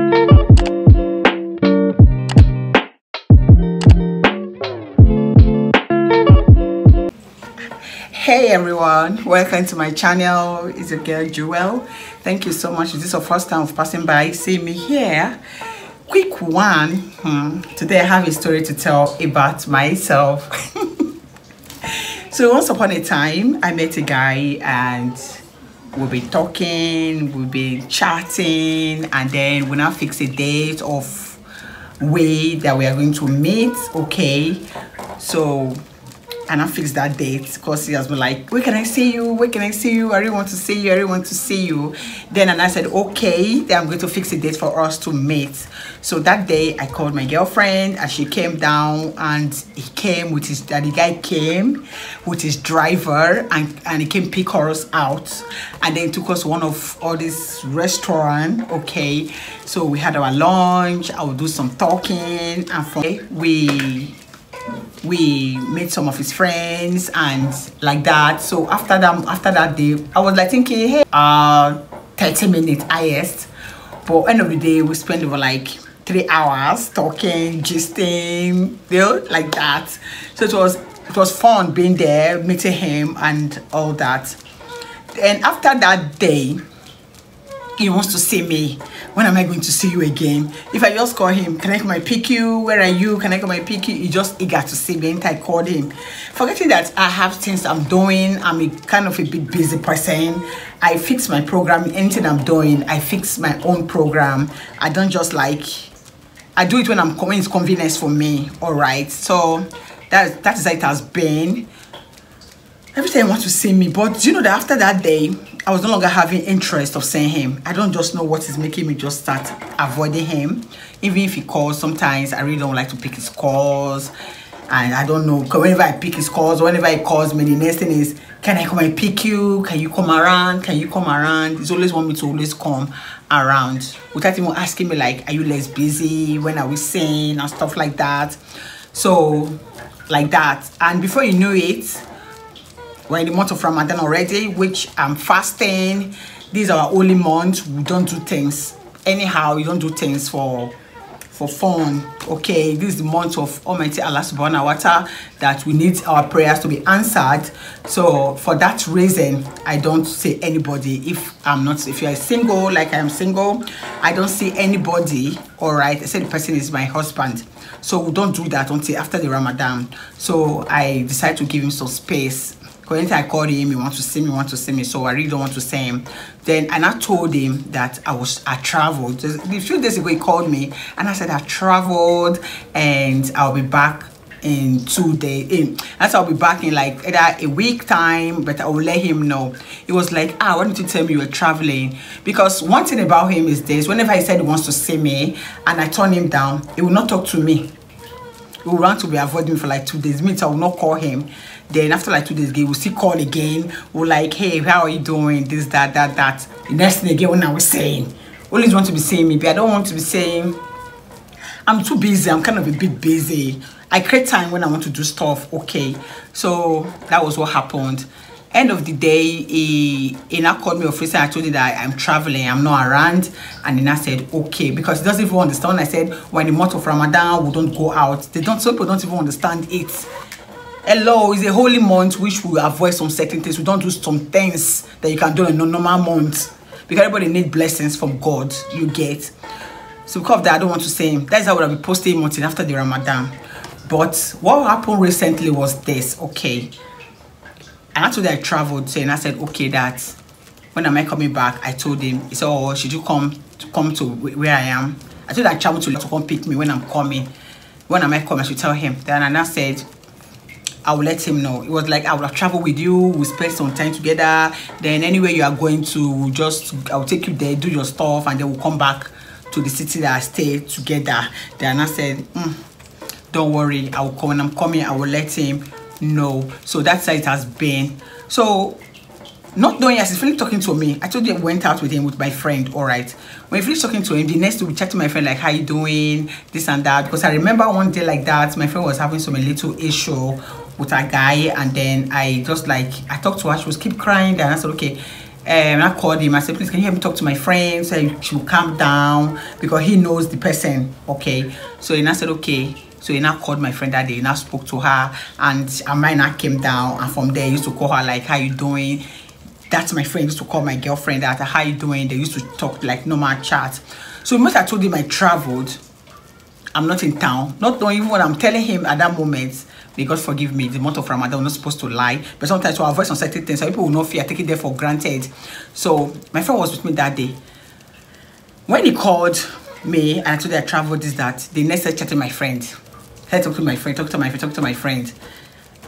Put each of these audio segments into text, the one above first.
Hey everyone, welcome to my channel. It's your girl Jewel. Thank you so much. If this is your first time of passing by, see me here. Quick one. Today I have a story to tell about myself. So once upon a time I met a guy and we've been talking, we've been chatting, and then we now fix a date of way that we are going to meet. Okay, so and I fixed that date because he has been like, where can I see you? Where can I see you? I really want to see you. I really want to see you. Then and I said, okay, then I'm going to fix a date for us to meet. So that day I called my girlfriend and she came down, and he came with his, the guy came with his driver and he came pick us out. And then he took us to one of all this restaurant. Okay, so we had our lunch. I would do some talking, and from we met some of his friends and like that. So after that day I was like thinking, hey, 30 minutes highest, but end of the day we spent over like 3 hours talking, gisting, you know, like that. So it was fun being there, meeting him and all that. And after that day he wants to see me. When am I going to see you again? If I just call him, can I come and pick you? Where are you? Can I come and pick you? He just eager to see me. And I called him, forgetting that I have things I'm doing. I'm a kind of a bit busy person. I fix my program. Anything I'm doing, I fix my own program. I don't just like, I do it when I'm coming. It's convenience for me. All right. So that is how it has been. Every time he wants to see me, but you know that after that day I was no longer having interest of seeing him. I don't just know what is making me just start avoiding him. Even if he calls, sometimes I really don't like to pick his calls, and I don't know, whenever I pick his calls, whenever he calls me, the next thing is, can I come and pick you? Can you come around? Can you come around? He's always want me to always come around without even asking me like, are you less busy? When are we seeing? And stuff like that. So like that, and before you know it, we're in the month of Ramadan already, which I'm fasting. These are our holy months. We don't do things anyhow. We don't do things for fun. Okay, this is the month of Almighty Allah Subhanahu wa Ta'ala that we need our prayers to be answered. So for that reason, I don't see anybody. If you are single, like I am single, I don't see anybody. All right, I say the person is my husband. So we don't do that until after the Ramadan. So I decided to give him some space. When I called him, he wants to see me, so I really don't want to see him. Then and I told him that I traveled. A few days ago he called me and I said I traveled and I'll be back in 2 days. I'll be back in like either a week time, but I will let him know. He was like, why didn't you tell me you were traveling? Because one thing about him is this: whenever he said he wants to see me and I turn him down, he will not talk to me. He will want to be avoiding me for like 2 days. Means I will not call him. Then after like 2 days again, we'll still call again. We're like, hey, how are you doing? This, that. The next thing again, when I was saying, always want to be saying me, but I don't want to be saying, I'm too busy. I'm kind of a bit busy. I create time when I want to do stuff. Okay. So that was what happened. End of the day, he now called me officer. I told him that I'm traveling, I'm not around, and then I said okay, because he doesn't even understand. I said, when the month of Ramadan we don't go out. Some people don't even understand it. Hello, it's a holy month which we avoid some certain things. We don't do some things that you can do in a normal month because everybody needs blessings from God. You get. So because of that, I don't want to say him. That's how I will be posting until after the Ramadan. But what happened recently was this. Okay. And after that I traveled, so and I said, okay, that when am I coming back? I told him. He said, oh, should you come to where I am? I told him I traveled to come pick me when I'm coming. When am I coming? I should tell him. Then I said, I will let him know. It was like, I will travel with you, we'll spend some time together. Then anywhere you are going to, I'll take you there, do your stuff, and then we'll come back to the city that I stay together. Then I said, don't worry, I will come. When I'm coming, I will let him know. So that's how it has been. So not knowing as he's finished talking to me, I told you I went out with him with my friend. All right, when he finished talking to him, the next day we chat to my friend like, how you doing, this and that, because I remember one day like that my friend was having some little issue with a guy, and then I just like, I talked to her, she was keep crying, and I said, okay, I called him. I said, please, can you help me talk to my friend so she will calm down, because he knows the person. Okay. So he now said, okay. So he now called my friend that day. He now spoke to her, and mine now came down. And from there, he used to call her like, how you doing? That's my friend. He used to call my girlfriend that, how you doing? They used to talk like normal chat. So once I told him I traveled, I'm not in town, not knowing even what I'm telling him at that moment. May God forgive me, the month of Ramadan, I'm not supposed to lie, but sometimes to avoid some certain things, so people will not fear, take it there for granted. So my friend was with me that day. When he called me and I told him I traveled, this, that, the next day chatting my friend. I talk to my friend, talk to my friend.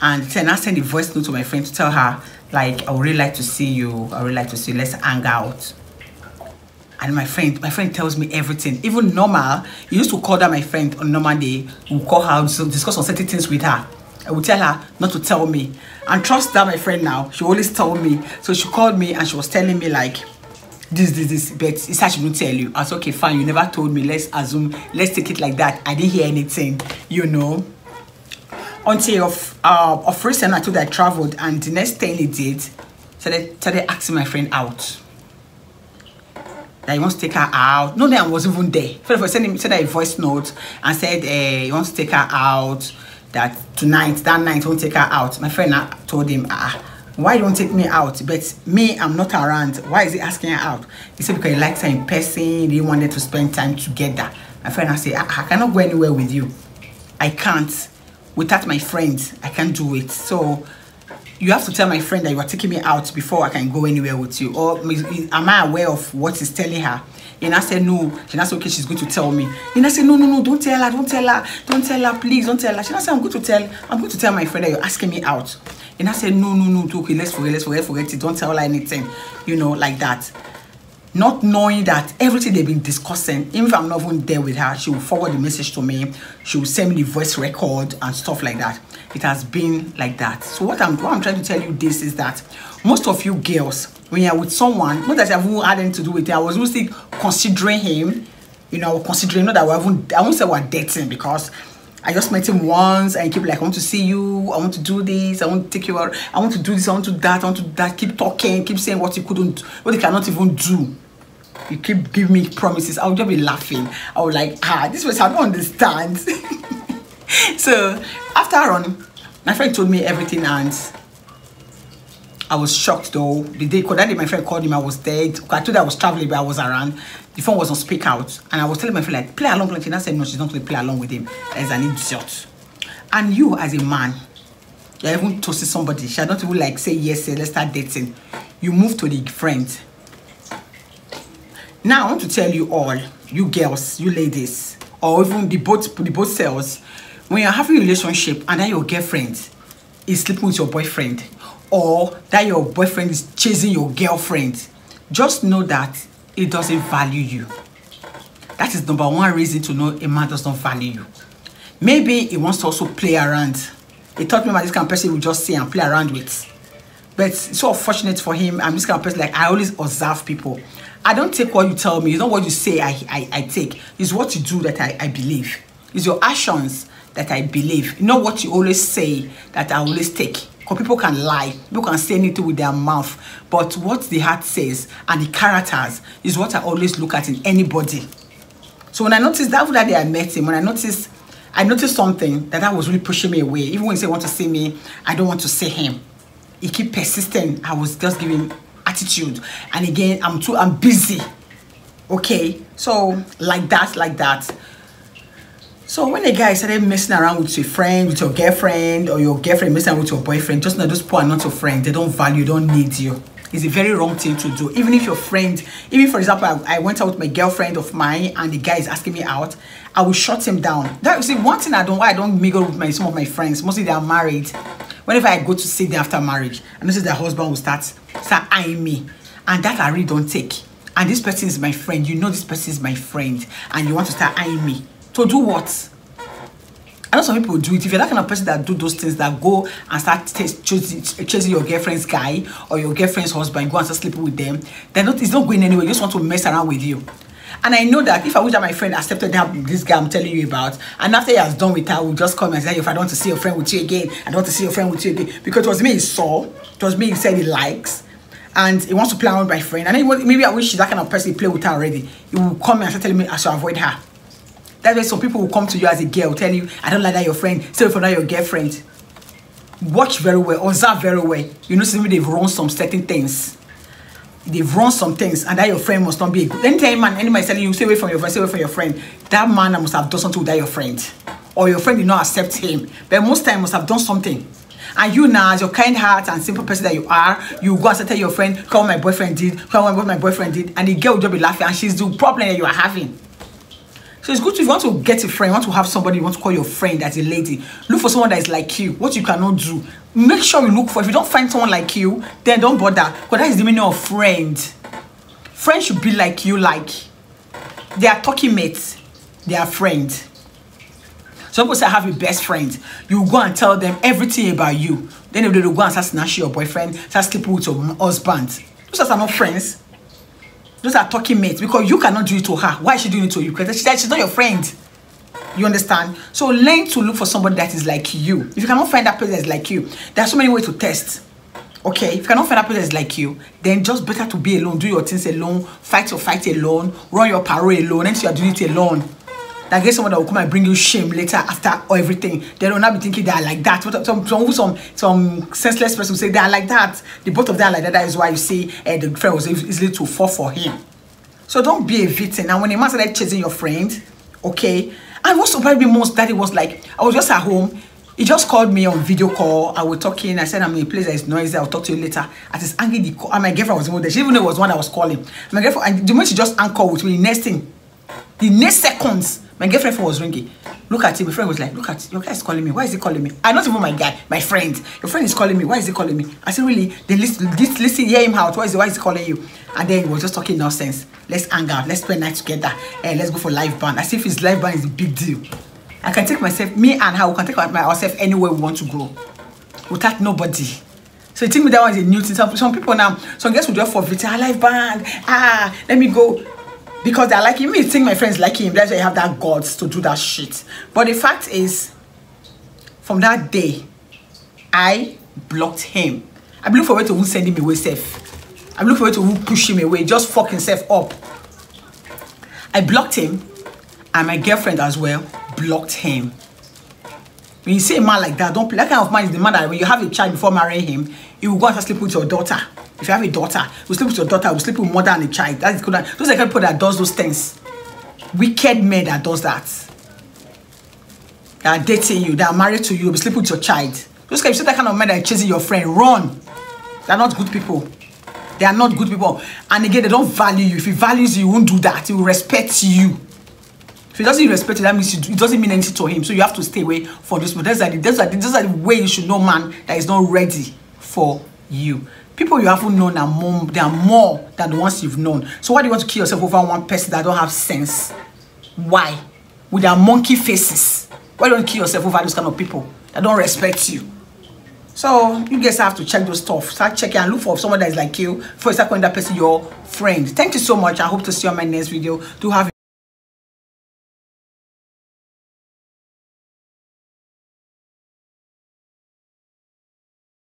And then I sent a voice note to my friend to tell her, like, I would really like to see you. I would really like to see you. Let's hang out. And my friend tells me everything. Even normal, he used to call that my friend on normal day. We'll call her to discuss on certain things with her. I would tell her not to tell me. And trust that my friend now, she always told me. So she called me and she was telling me like, this, but it's that she won't tell you. I said, okay, fine, you never told me. Let's assume, let's take it like that. I didn't hear anything, you know. Until of recent, I told her I traveled, and the next thing he did, started asking my friend out. That he wants to take her out. No, I was even there. First of all, sent her a voice note and said he wants to take her out. That tonight, that night, he won't take her out. My friend told him, why don't you take me out? But me, I'm not around. Why is he asking her out? He said because he likes her in person. He wanted to spend time together. My friend, I said, I cannot go anywhere with you. I can't. Without my friends, I can't do it. So you have to tell my friend that you are taking me out before I can go anywhere with you. Or am I aware of what he's telling her? And I said, no. She said, okay, she's going to tell me. And I said, no, don't tell her, please, don't tell her. She said, I'm going to tell my friend that you're asking me out. And I said, no, okay, let's forget it. Don't tell her anything, you know, like that. Not knowing that everything they've been discussing, even if I'm not even there with her, she will forward the message to me. She will send me the voice record and stuff like that. It has been like that. So what I'm trying to tell you this is that most of you girls, when you're with someone, not that I've had anything to do with it, I was mostly considering him, you know, considering, not that I won't say we're dating, because I just met him once and he keep like, I want to see you, I want to do this, I want to take you out, I want to do this, I want to do that, I want to do that, keep talking, keep saying what he couldn't, what he cannot even do. You keep giving me promises. I would just be laughing. I was like, this was, I don't understand. So after on, my friend told me everything, and I was shocked though. The day, that day my friend called him, I was dead. I told her I was traveling, but I was around. The phone was on speak out, and I was telling my friend like, play along. Like, and I said no, she's not going to play along with him. As an idiot. And you as a man, you're even toasting somebody. She don't even like say yes, let's start dating. You move to the friend. Now I want to tell you all, you girls, you ladies, or even the both cells, when you're having a relationship and then your girlfriend is sleeping with your boyfriend, or that your boyfriend is chasing your girlfriend, just know that it doesn't value you. That is number one reason to know a man does not value you. Maybe he wants to also play around. He thought maybe this kind of person will just see and play around with. But it's so unfortunate for him. I'm this kind of person, like, I always observe people. I don't take what you tell me. It's not what you say I take. It's what you do that I believe. It's your actions that I believe. Not what you always say that I always take. Because people can lie. People can say anything with their mouth. But what the heart says and the characters is what I always look at in anybody. So when I noticed that day I met him, when I noticed something that was really pushing me away. Even when he said want to see me, I don't want to see him. He keep persisting. I was just giving attitude, and again I'm busy. Okay, so like that. So when a guy started messing around with your friend, with your girlfriend, or your girlfriend messing around with your boyfriend, just know those people are not your friend. They don't value, don't need you. It's a very wrong thing to do. Even if your friend, even for example, I went out with my girlfriend of mine and the guy is asking me out, I will shut him down. That, you see, one thing I don't mingle with some of my friends, mostly they are married. Whenever I go to see them after marriage, I notice their husband will start eyeing me. And that I really don't take. And this person is my friend. You know this person is my friend. And you want to start eyeing me. To do what? I know some people do it. If you're that kind of person that do those things, that go and start chasing your girlfriend's guy or your girlfriend's husband, go and start sleeping with them, it's not going anywhere. You just want to mess around with you. And I know that if I wish that my friend accepted this guy I'm telling you about, and after he has done with her, we'll just come and say, if I don't want to see your friend with you again, I don't want to see your friend with you again. Because it was me he saw, it was me he said he likes. and he wants to play around with my friend, and then maybe I wish she's that kind of person to play with her already, he will come and start telling me I should avoid her. That's why some people will come to you as a girl, tell you, I don't like that your friend, stay away from that your girlfriend. Watch very well, observe very well. You know, maybe they've run some certain things. They've run some things, and that your friend must not be a good. Anytime man, anybody telling you, stay away from your friend, stay away from your friend, that man must have done something with that your friend. Or your friend did not accept him. But most time must have done something. And you now, as your kind heart and simple person that you are, you go and tell your friend, come what my boyfriend did, come what my boyfriend did, and the girl will just be laughing, and she's the problem that you are having. So it's good if you want to get a friend, want to have somebody you want to call your friend as a lady, look for someone that is like you. What you cannot do, make sure you look for. If you don't find someone like you, then don't bother. Because that is the meaning of friend. Friends should be like you, like they are talking mates, they are friends. Some people say I have a best friend. You go and tell them everything about you. Then they will go and start snatching your boyfriend, start sleeping with your husband. Those are not friends. Those are talking mates, because you cannot do it to her. Why is she doing it to you? Because she's not your friend. You understand? So learn to look for somebody that is like you. If you cannot find that person that is like you, there are so many ways to test. Okay? If you cannot find that person that is like you, then just better to be alone. Do your things alone. Fight your fight alone. Run your parole alone. And you are doing it alone. That get someone that will come and bring you shame later after everything. They will not be thinking they are like that. Some senseless person will say they are like that. The both of them are like that. That is why you see the friend was easily to fall for him. So don't be a victim. And when a man started chasing your friend, okay, and what surprised me most that it was like, I was just at home. He just called me on video call. I was talking. I said, I'm in a place that is noisy. I'll talk to you later. At his angry, and my girlfriend was even there. She even knew it was one I was calling. My girlfriend, and the moment she just anchored with me, the next seconds, my girlfriend phone was ringing. Look at him. My friend was like, look at your guy is calling me. Why is he calling me? I'm not even my guy, my friend. Your friend is calling me. Why is he calling me? I said, really? Then listen, hear him out. Why is he calling you? And then he was just talking nonsense. Let's hang out. Let's spend night together. And let's go for live band. As if his live band is a big deal. I can take myself, me and her, we can take ourselves anywhere we want to go. Without nobody. So you think that one is a new thing. Some people now, some girls will just forfeit. Live band. Let me go. Because they're like him. You think my friends like him. That's why you have that guts to do that shit. But the fact is, from that day, I blocked him. I look for a way to send him away safe. I look for a way to push him away. Just fuck himself up. I blocked him. And my girlfriend as well blocked him. When you see a man like that, don't play. That kind of man is the man that when you have a child before marrying him, you will go and sleep with your daughter. If you have a daughter, you sleep with your daughter, you sleep with mother and a child. That is good. Those are the kind of people that does those things. Wicked men that does that. That are dating you, that are married to you, you sleep with your child. Those kind, if you see that kind of men that are chasing your friend, run. They are not good people. They are not good people. And again, they don't value you. If he values you, he won't do that. He will respect you. If he doesn't respect you, that means it doesn't mean anything to him. So you have to stay away from those people. Those are the way you should know man that is not ready for you. People you haven't known are more, they are more than the ones you've known. So why do you want to kill yourself over one person that don't have sense? Why? With their monkey faces. Why don't you kill yourself over those kind of people that don't respect you? So you guys have to check those stuff. Start checking and look for someone that is like you before you start calling that person your friend. Thank you so much. I hope to see you on my next video. Do have